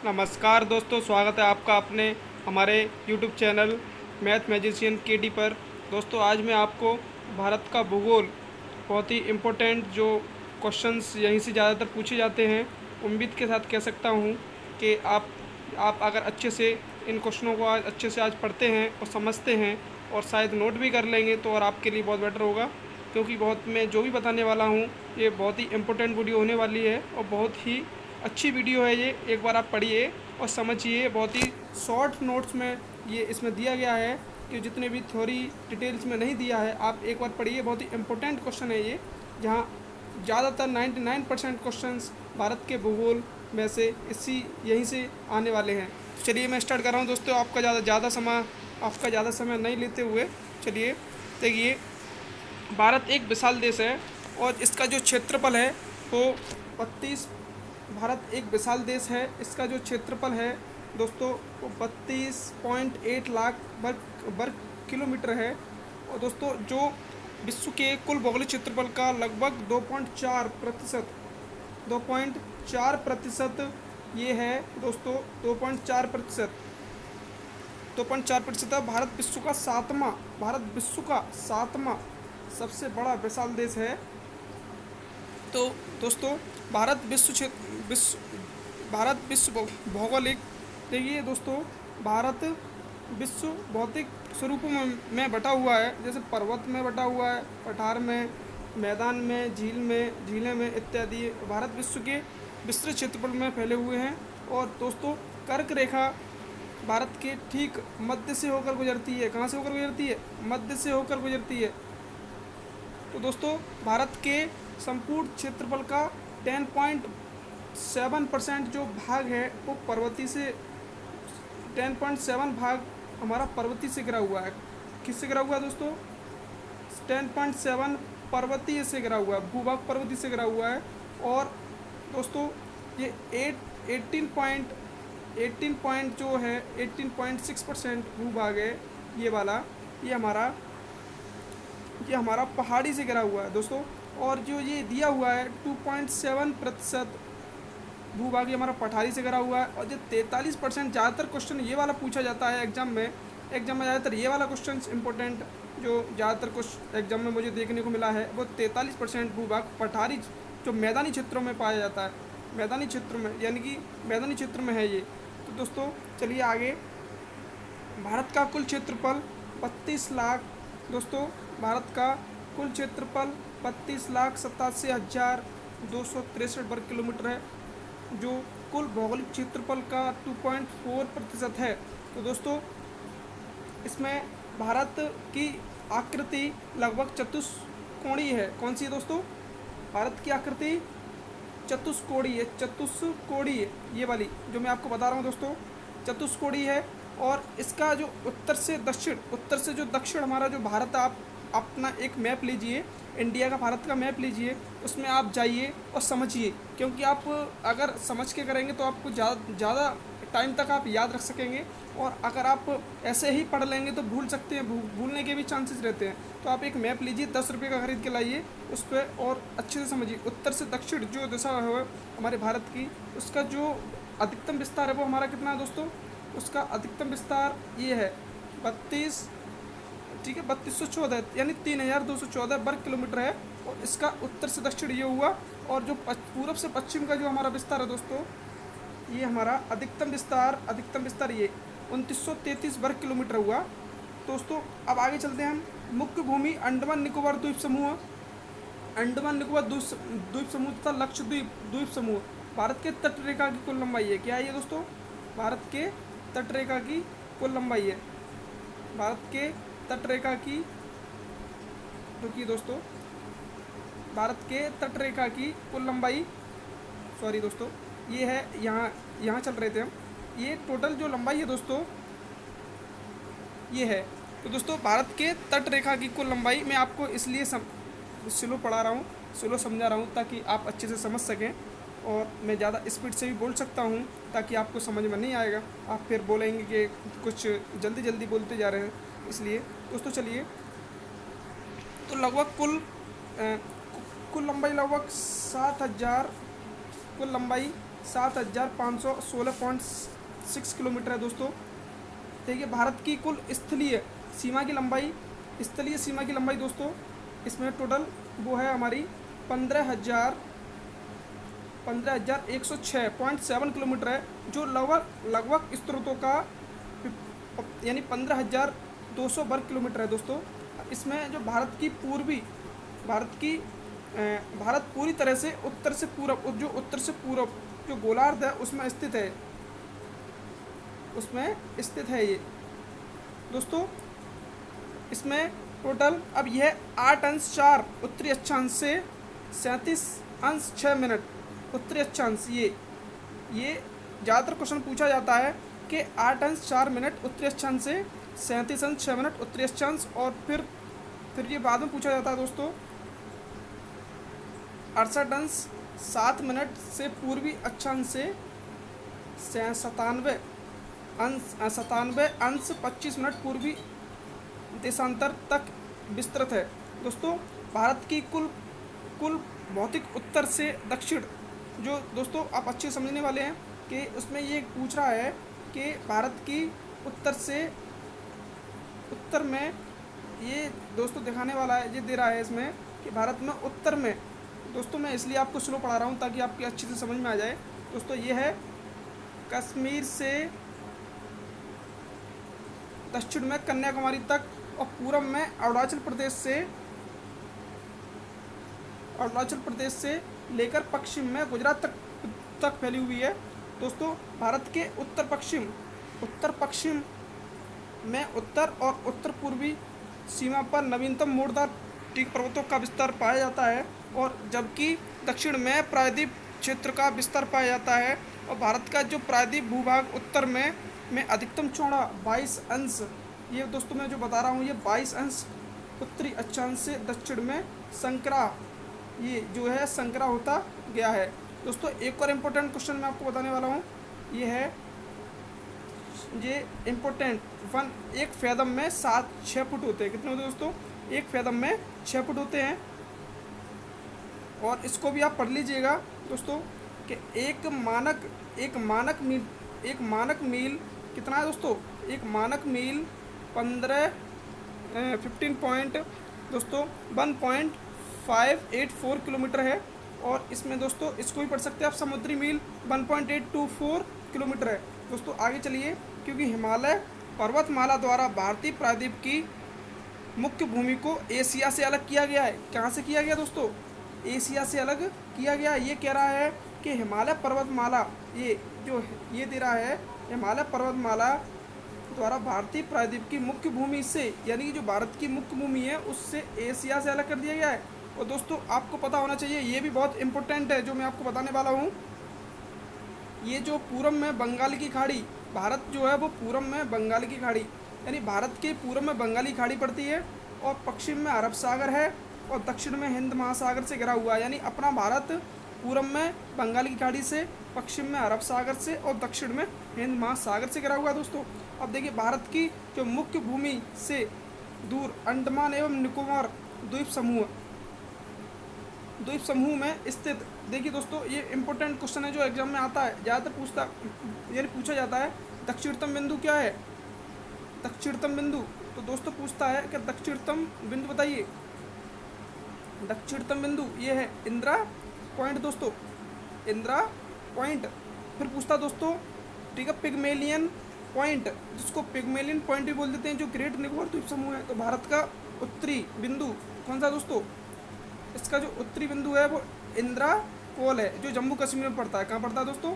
नमस्कार दोस्तों, स्वागत है आपका अपने हमारे YouTube channel math magician KD पर। दोस्तों आज मैं आपको भारत का भूगोल बहुत ही इम्पोर्टेंट जो क्वेश्चंस यहीं से ज़्यादातर पूछे जाते हैं, उम्मीद के साथ कह सकता हूँ कि आप अगर अच्छे से इन क्वेश्चनों को आज अच्छे से आज पढ़ते हैं और समझते हैं और शायद नोट भी कर लेंगे तो और आपके लिए बहुत बेटर होगा, क्योंकि बहुत मैं जो भी बताने वाला हूँ ये बहुत ही इम्पोर्टेंट वीडियो होने वाली है और बहुत ही अच्छी वीडियो है। ये एक बार आप पढ़िए और समझिए। बहुत ही शॉर्ट नोट्स में ये इसमें दिया गया है कि जितने भी थ्योरी डिटेल्स में नहीं दिया है, आप एक बार पढ़िए। बहुत ही इम्पोर्टेंट क्वेश्चन है ये, जहाँ ज़्यादातर 99% क्वेश्चंस भारत के भूगोल में से यहीं से आने वाले हैं। तो चलिए मैं स्टार्ट कर रहा हूँ दोस्तों, आपका ज़्यादा समय नहीं लेते हुए चलिए देखिए। भारत एक विशाल देश है और इसका जो क्षेत्रफल है वो 32 भारत एक विशाल देश है। इसका जो क्षेत्रफल है दोस्तों वो 32.8 लाख वर्ग किलोमीटर है। और दोस्तों जो विश्व के कुल भौगोलिक क्षेत्रफल का लगभग 2.4% ये है दोस्तों। 2.4% है। भारत विश्व का सातवां सबसे बड़ा विशाल देश है। तो दोस्तों भारत विश्व भौगोलिक, देखिए दोस्तों, भारत विश्व भौतिक स्वरूपों में बटा हुआ है। जैसे पर्वत में बटा हुआ है, पठार में, मैदान में, झीलें में इत्यादि। भारत विश्व के विस्तृत क्षेत्रफल में फैले हुए हैं। और दोस्तों कर्क रेखा भारत के ठीक मध्य से होकर गुजरती है। कहाँ से होकर गुजरती है? मध्य से होकर गुजरती है। तो दोस्तों भारत के संपूर्ण क्षेत्रफल का 10.7% जो भाग है वो पर्वतीय से 10.7 भाग हमारा पर्वतीय से घिरा हुआ है। किससे घिरा हुआ है दोस्तों? 10.7 पर्वतीय से घिरा हुआ है, भूभाग पर्वतीय से घिरा हुआ है। और दोस्तों ये 18 पॉइंट जो है 18.6% भूभाग है ये वाला, ये हमारा पहाड़ी से घिरा हुआ है दोस्तों। और जो ये दिया हुआ है 2.7% भूभाग ये हमारा पठारी से घिरा हुआ है। और जो 43%, ज़्यादातर क्वेश्चन ये वाला पूछा जाता है एग्जाम में ज़्यादातर ये वाला क्वेश्चन इंपॉर्टेंट जो ज़्यादातर क्वेश्चन एग्जाम में मुझे देखने को मिला है वो 43% भूभाग पठारी जो मैदानी क्षेत्रों में पाया जाता है। मैदानी क्षेत्र में, यानी कि मैदानी क्षेत्र में है ये। तो दोस्तों चलिए आगे। भारत का कुल क्षेत्रफल 32 लाख दोस्तों, भारत का कुल क्षेत्रफल 32,87,263 वर्ग किलोमीटर है, जो कुल भौगोलिक क्षेत्रफल का 2.4% है। तो दोस्तों इसमें भारत की आकृति लगभग चतुष्कोणीय है। कौन सी है दोस्तों? भारत की आकृति चतुष्कोणीय ये वाली जो मैं आपको बता रहा हूँ दोस्तों, चतुष्कोणीय है। और इसका जो उत्तर से जो दक्षिण हमारा जो भारत, आप अपना एक मैप लीजिए, इंडिया का भारत का मैप लीजिए, उसमें आप जाइए और समझिए, क्योंकि आप अगर समझ के करेंगे तो आपको ज़्यादा टाइम तक आप याद रख सकेंगे। और अगर आप ऐसे ही पढ़ लेंगे तो भूल सकते हैं, भूलने के भी चांसेस रहते हैं। तो आप एक मैप लीजिए, 10 रुपये का खरीद के लाइए, उस पर और अच्छे से समझिए। उत्तर से दक्षिण जो दिशा है हमारे भारत की, उसका जो अधिकतम विस्तार है वो हमारा कितना है दोस्तों? उसका अधिकतम विस्तार ये है 32, ठीक है, 3214, यानी 3214 वर्ग किलोमीटर है। और इसका उत्तर से दक्षिण ये हुआ। और जो पूरब से पश्चिम का जो हमारा विस्तार है दोस्तों, ये हमारा अधिकतम विस्तार ये 2933 वर्ग किलोमीटर हुआ दोस्तों। अब आगे चलते हैं हम। मुख्य भूमि अंडमान निकोबार द्वीप समूह तथा लक्षद्वीप द्वीप समूह। भारत के तट रेखा की कुल लंबाई है। क्या है ये दोस्तों? भारत के तट रेखा की कुल लंबाई है। भारत के तट रेखा की, रुकिए दोस्तों, भारत के तट रेखा की कुल लंबाई, सॉरी दोस्तों, ये है, यहाँ चल रहे थे हम। ये टोटल जो लंबाई है दोस्तों ये है। तो दोस्तों भारत के तट रेखा की कुल लंबाई मैं आपको इसलिए स्लो पढ़ा रहा हूँ, स्लो समझा रहा हूँ, ताकि आप अच्छे से समझ सकें। और मैं ज़्यादा स्पीड से भी बोल सकता हूँ ताकि आपको समझ में नहीं आएगा, आप फिर बोलेंगे कि कुछ जल्दी बोलते जा रहे हैं, इसलिए दोस्तों चलिए। तो लगभग कुल लंबाई लगभग 7,000, कुल लंबाई 7,516.6 किलोमीटर है दोस्तों। देखिए भारत की कुल स्थलीय सीमा की लंबाई दोस्तों, इसमें टोटल वो है हमारी 15,106.7 किलोमीटर है, जो लगभग स्रोतों का यानी 15,200 वर्ग किलोमीटर है दोस्तों। इसमें जो भारत पूरी तरह से उत्तर से पूरब जो गोलार्ध है उसमें स्थित है ये दोस्तों। इसमें टोटल अब यह 8 अंश 4 उत्तरी अक्षांश से 37 अंश 6 मिनट उत्तरी अक्षांश, ये ज़्यादातर क्वेश्चन पूछा जाता है कि 8 अंश 4 मिनट उत्तरी अक्षांश से 37 अंश 6 मिनट उत्तरी अक्षांश, और फिर ये बाद में पूछा जाता है दोस्तों 68 अंश 7 मिनट से पूर्वी अक्षांश से 97 अंश 25 मिनट पूर्वी देशांतर तक विस्तृत है दोस्तों। भारत की कुल भौतिक उत्तर से दक्षिण, जो दोस्तों आप अच्छे समझने वाले हैं कि उसमें ये पूछ रहा है कि भारत की उत्तर में ये दोस्तों दिखाने वाला है, ये दे रहा है इसमें कि भारत में उत्तर में दोस्तों, मैं इसलिए आपको स्लो पढ़ा रहा हूँ ताकि आपकी अच्छे से समझ में आ जाए दोस्तों। ये है कश्मीर से दक्षिण में कन्याकुमारी तक, और पूरब में अरुणाचल प्रदेश से लेकर पश्चिम में गुजरात तक फैली हुई है दोस्तों। भारत के उत्तर पश्चिम में उत्तर और उत्तर पूर्वी सीमा पर नवीनतम मोड़दार टीक पर्वतों का विस्तार पाया जाता है, और जबकि दक्षिण में प्रायद्वीप क्षेत्र का विस्तार पाया जाता है। और भारत का जो प्रायद्वीप भूभाग उत्तर में अधिकतम चौड़ा 22 अंश, ये दोस्तों मैं जो बता रहा हूँ ये 22 अंश उत्तरी अक्षांश से दक्षिण में संकरा होता गया है दोस्तों। एक और इम्पोर्टेंट क्वेश्चन मैं आपको बताने वाला हूँ, ये इम्पोर्टेंट वन, एक फैदम में 6 फुट होते हैं। कितने होते हैं दोस्तों? एक फैदम में 6 फुट होते हैं। और इसको भी आप पढ़ लीजिएगा दोस्तों कि एक मानक मील कितना है दोस्तों? एक मानक मील 15 पॉइंट दोस्तों 1.584 किलोमीटर है। और इसमें दोस्तों इसको भी पढ़ सकते हैं आप, समुद्री मील 1.824 किलोमीटर है दोस्तों। आगे चलिए, क्योंकि हिमालय पर्वतमाला द्वारा भारतीय प्रायद्वीप की मुख्य भूमि को एशिया से अलग किया गया है। कहाँ से किया गया दोस्तों? एशिया से अलग किया गया। ये कह रहा है कि हिमालय पर्वतमाला, ये दे रहा है हिमालय पर्वतमाला द्वारा भारतीय प्रायद्वीप की मुख्य भूमि से, यानी कि जो भारत की मुख्य भूमि है उससे एशिया से अलग कर दिया गया है। और दोस्तों आपको पता होना चाहिए, ये भी बहुत इंपॉर्टेंट है जो मैं आपको बताने वाला हूँ। ये जो पूरब में बंगाल की खाड़ी, भारत जो है वो पूरब में बंगाल की खाड़ी, यानी भारत के पूरब में बंगाली खाड़ी पड़ती है, और पश्चिम में अरब सागर है, और दक्षिण में हिंद महासागर से घिरा हुआ है। यानी अपना भारत पूरब में बंगाल की खाड़ी से, पश्चिम में अरब सागर से, और दक्षिण में हिंद महासागर से घिरा हुआ है दोस्तों। अब देखिए भारत की जो मुख्य भूमि से दूर अंडमान एवं निकोबार द्वीप समूह में स्थित, देखिए दोस्तों ये इंपॉर्टेंट क्वेश्चन है जो एग्जाम में आता है, ज़्यादातर पूछा जाता है दक्षिणतम बिंदु क्या है? दक्षिणतम बिंदु, तो दोस्तों पूछता है कि दक्षिणतम बिंदु बताइए। दक्षिणतम बिंदु ये है इंदिरा पॉइंट दोस्तों, इंदिरा पॉइंट। फिर पूछता दोस्तों, ठीक है, पिग्मेलियन पॉइंट, जिसको पिग्मेलियन पॉइंट भी बोल देते हैं, जो ग्रेट निकोबार द्वीप समूह है। तो भारत का उत्तरी बिंदु कौन सा दोस्तों? इसका जो उत्तरी बिंदु है वो इंदिरा कोल है, जो जम्मू कश्मीर में पड़ता है। कहाँ पड़ता है दोस्तों?